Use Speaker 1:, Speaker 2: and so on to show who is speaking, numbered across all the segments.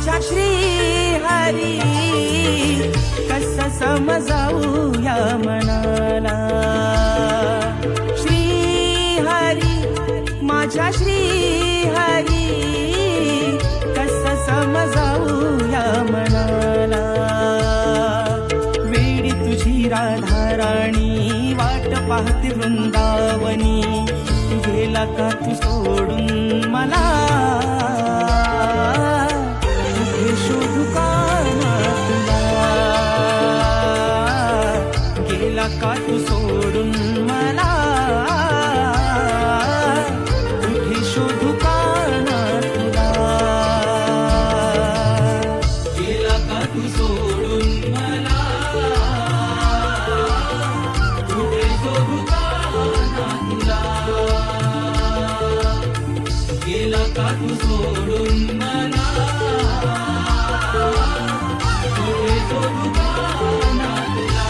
Speaker 1: माझ्या श्री हरी कसं समजावू या मनाला. श्री हरी माझ्या श्री हरी कसं समजावू या मनाला. वेडी तुझी राधा राणी वाट पाहते वृंदावनी, गेला का तू सोडून मला. कुठे शोधू काना तुला, गेला का तू सोडून मला. कुठे शोधू काना तुला, गेला का तू सोडून मला. कुठे शोधू काना तुला, गेला का तू सोडून मला. कुठे शोधू काना तुला.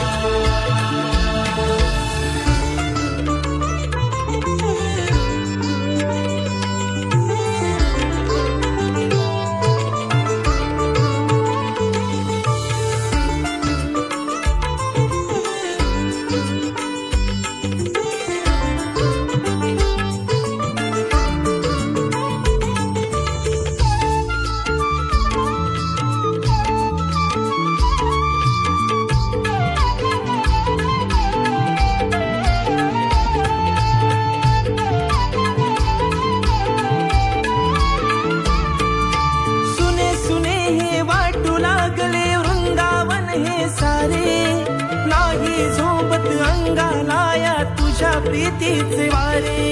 Speaker 1: नाही झोपत अंगाला या तुझ्या प्रीतीचे वारे.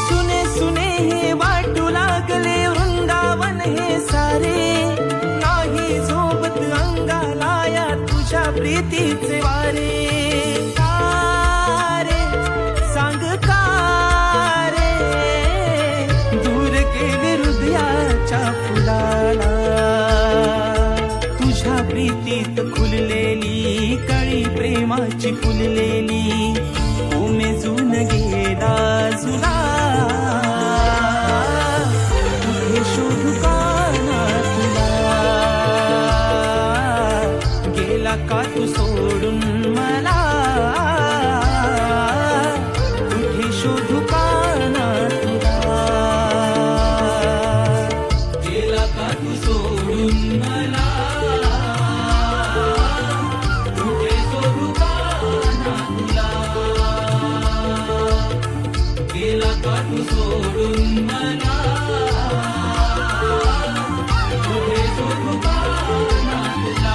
Speaker 1: सुने सुने हे वाटू लागले वृंदावन हे सारे. नाही झोपत अंगाला या तुझ्या प्रीतीचे वारे. तुझ्या प्रीतीत खुललेली कळी प्रेमाची फुललेली उमेजून गेला जुला. कुठे शोधू काना तुला, गेला का तू सोडून मला. कुठे शोधू काना तुला, गेला का तू सोडून मला. कुठे शोधू काना तुला, गेला का तू सोडून मला. कुठे शोधू काना तुला.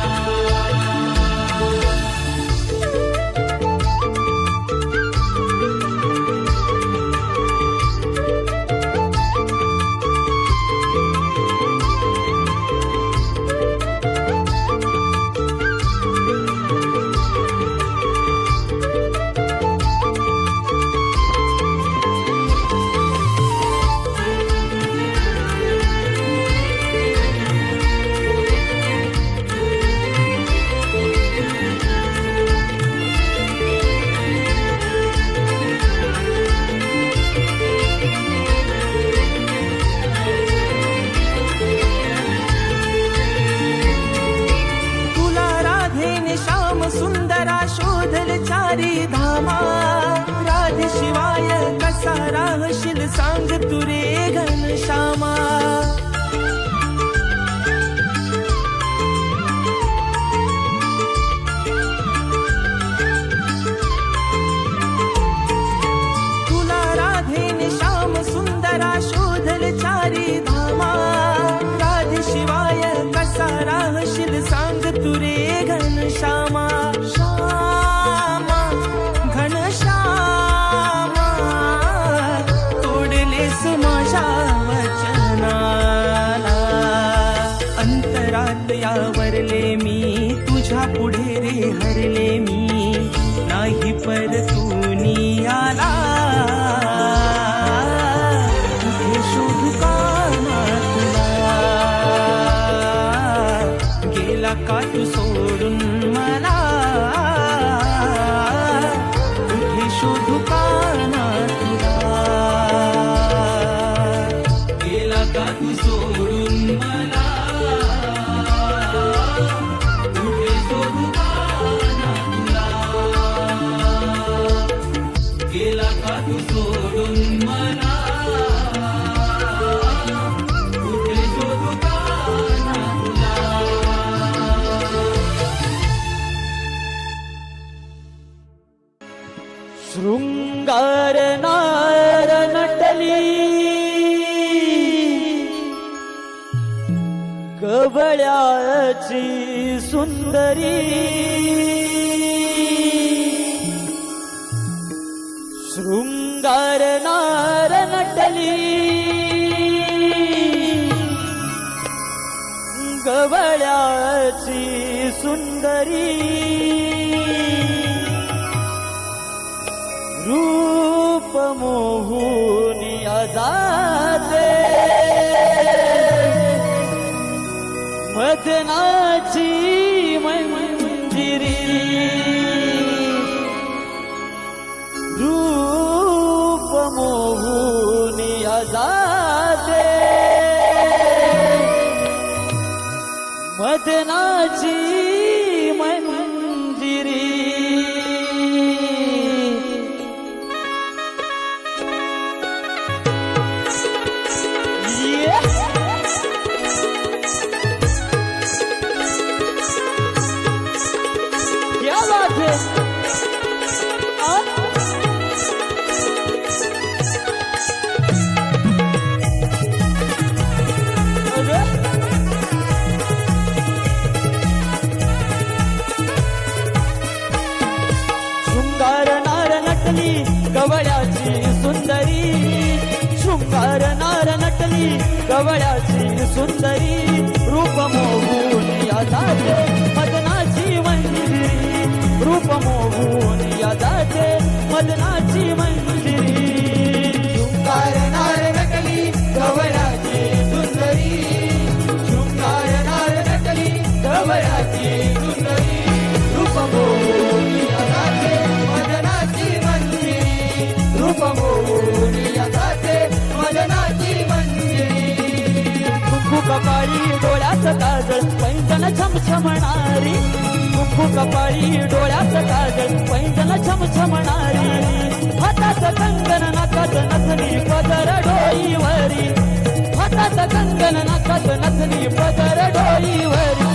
Speaker 1: सुंदरा शोधल चारी धामा. राधेशिवाय कसा राहशील सांग तू रे घनश्यामा. तुला राधेने श्याम सुंदरा शोधल चारी धामा. राधेशिवाय कसा राहशील सांग तू रे घनश्यामा. माझ्या वचनाला अंतरात यावरले मी तुझ्या पुढे रे हरले मी. नाही परतूनी आला. कुठे शोधू काना तुला, गेला का तू सोडून मला. शृंगार नार नटली गवळ्याची सुंदरी शृंगार नार नटली गवळ्याची सुंदरी रूप मोहुनी जाते मदनाची मंजिरी रूप मोहुनी जाते मदनाची मंजिरी गवळ्याची सुंदरी शृंगार नार नटली गवळ्याची सुंदरी रूप मोहून जाते मदनाची मंजिरी रूप मोहून जाते मदनाची मंजिरी
Speaker 2: शृंगार नार नटली गवळ्याची सुंदरी शृंगार नार नटली गवळ्याची सुंदरी रूप मोहून जाते मदनाची मंजिरी रूप मोहून जाते मदनाची मंजिरी
Speaker 1: कुंकू कपाळी डोळ्यात काजळ पैंजण छमछमणारी कुंकू कपाळी डोळ्यात काजळ पैंजण छमछमणारी हातात कंगन नाकात नथनी पदर डोईवरी हातात कंगन नाकात नथनी पदर डोईवरी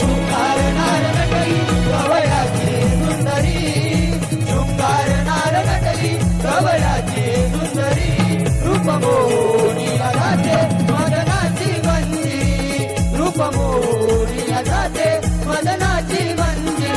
Speaker 2: शृंगार नार नटली गवळ्याची सुंदरी शृंगार नार नटली गवळ्याची सुंदरी रूप मोहून जाते मदनाची मंजिरी रूप मोहून जाते मदनाची मंजिरी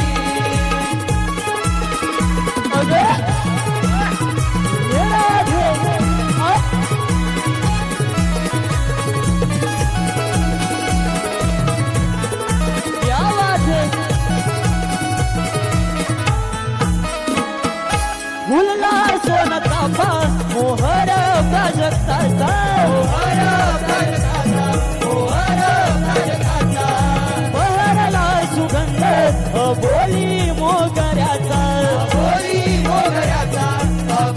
Speaker 1: फुलला सोन चाफा मोहर प्राजक्ताचा
Speaker 2: मोहर प्राजक्ताचा मोहर प्राजक्ताचा
Speaker 1: बहरला सुगंध बोली मोगऱ्याचा
Speaker 2: बोली मोगऱ्याचा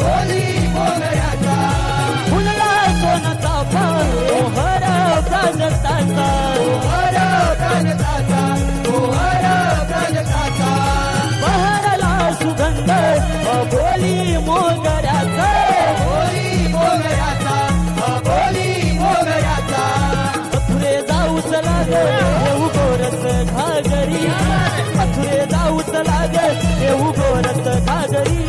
Speaker 2: बोली मोगऱ्याचा
Speaker 1: फुलला सोन चाफा मोहर प्राजक्ताचा
Speaker 2: मोहर प्राजक्ताचा मोहर प्राजक्ताचा
Speaker 1: बहरला सुगंध बोली मोगऱ्याचा
Speaker 2: बोली मोगऱ्याचा बोली मोगऱ्याचा
Speaker 1: मथुरे जाऊच लाग येऊ गोरस घागरी मथुरे जाऊच लाग येऊ गोरस घागरी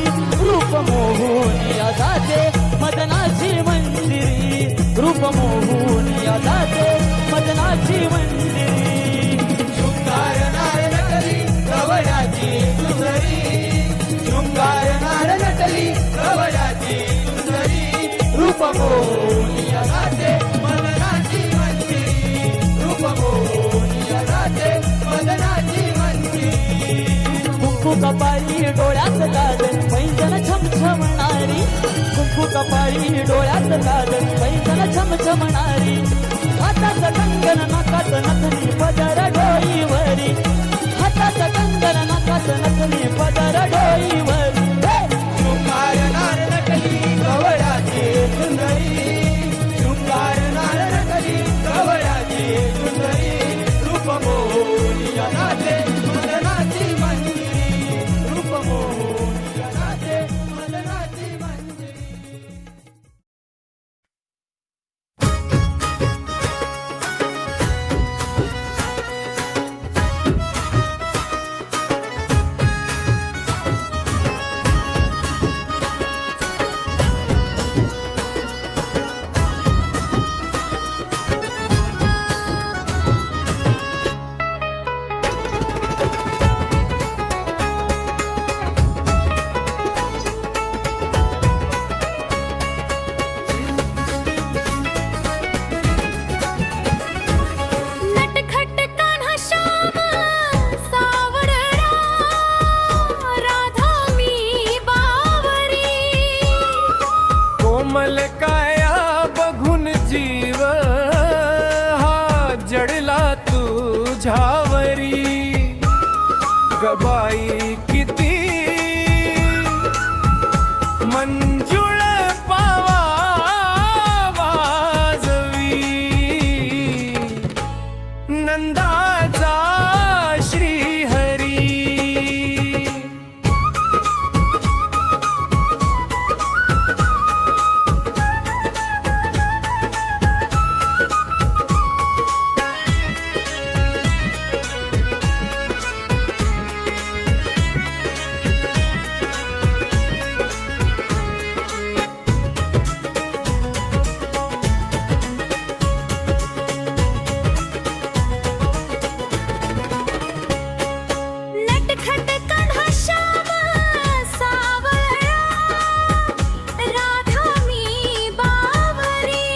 Speaker 1: रूप मोहून जाते मदनाची मंजिरी रूप मोहून जाते मदनाची मंजिरी
Speaker 2: शृंगार नार नटली गवळ्याची सुंदरी शृंगार नार नटली गवळ्याची सुंदरी रूप मोहून जाते मदनाची मंजिरी रूप मोहून जाते मदनाची मंजिरी
Speaker 1: कुंकू कपाळी डोळ्यात काजल पैंजण छमछमणारी कुंकू कपाळी डोळ्यात काजल पैंजण छमछमणारी हातात कंगन नाकात नथनी पदर डोईवरी हातात कंगन नाकात नथनी पदर डोईवरी
Speaker 2: शृंगार नार नटली गवळ्याची सुंदरी शृंगार नार नटली गवळ्याची सुंदरी रूप मोहून जाते मदनाची मंजिरी रूप मोहून जाते मदनाची मंजिरी
Speaker 3: कोमल काया बघून जीव हा जडला तुझ्यावरी गबाई किती मंजुळ पावा वाजवी नंदाचा श्रीहरी
Speaker 4: नटखट कान्हा श्याम सावळा राधा मी बावरी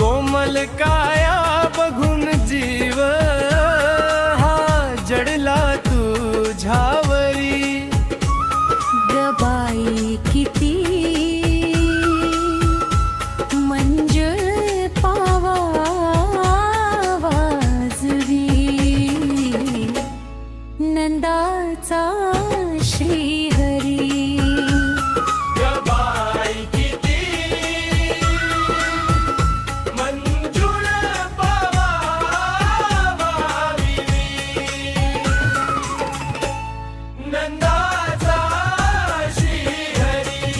Speaker 3: कोमल काया बघून जीव हा जडला तुझ्यावरी
Speaker 4: गबाई किती मंजुळ पावा वाजवी नंदाचा श्रीहरी
Speaker 3: गबाई किती मंजुळ पावा वाजवी नंदाचा श्रीहरी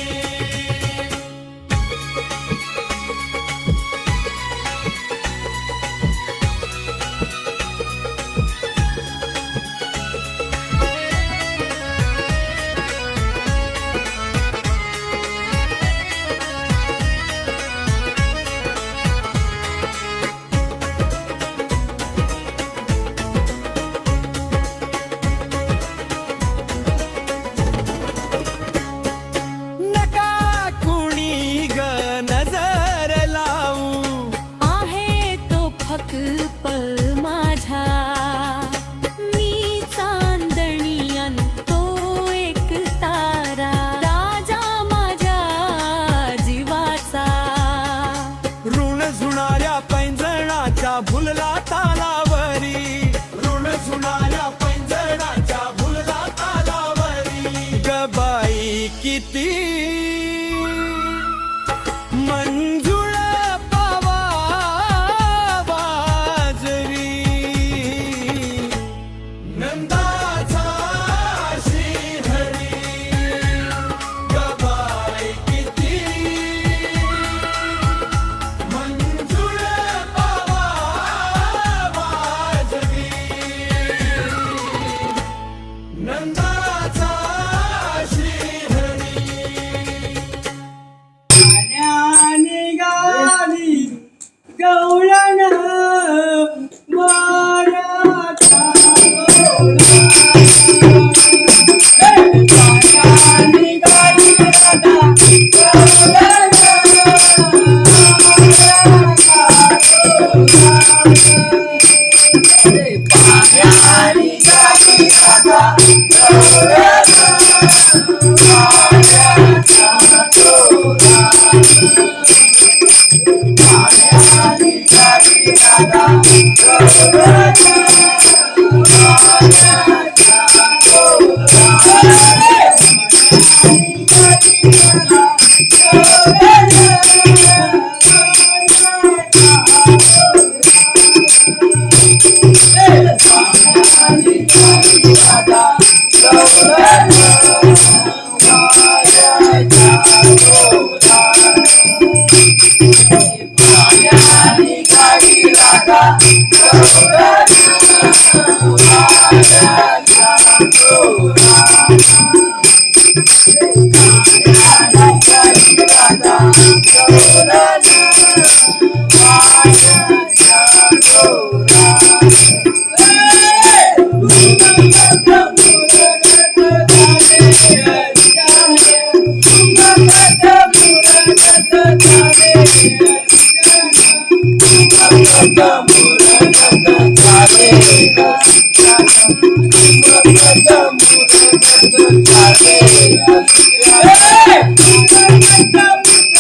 Speaker 3: नका कुणी ग नजर लावू
Speaker 4: आहे तो फक्त माझा मी चांदणी अन तो एक तारा राजा माझ्या जीवाचा
Speaker 3: ऋण झुणाऱ्या पैंजणाच्या भुलला तालावरी ऋण झुणाऱ्या पैंजणाच्या भुलला तालावरी गबाई किती मंजुळ पावा वाजवी नंदाचा श्रीहरी गबाई किती मंजुळ पावा वाजवी नंदाचा श्रीहरी
Speaker 2: निघाली गवळण माराचा निघाली राधा
Speaker 4: Hey!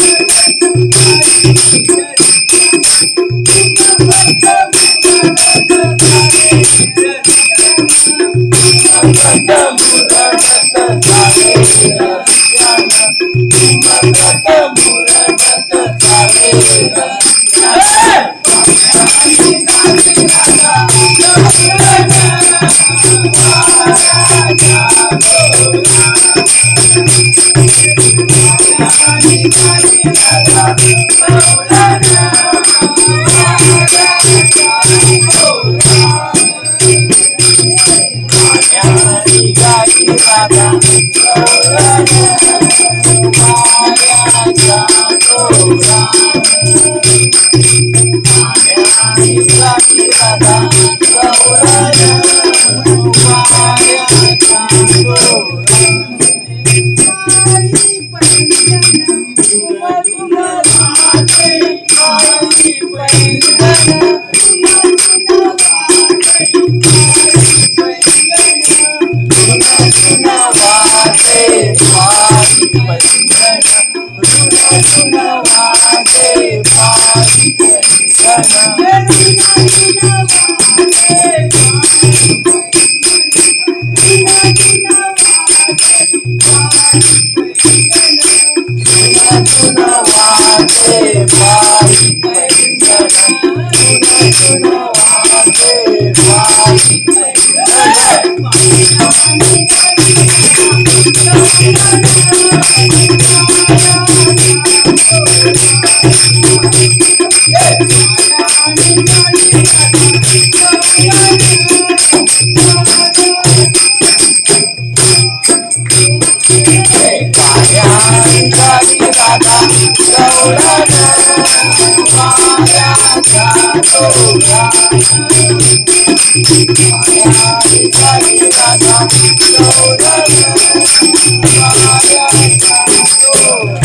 Speaker 2: Radha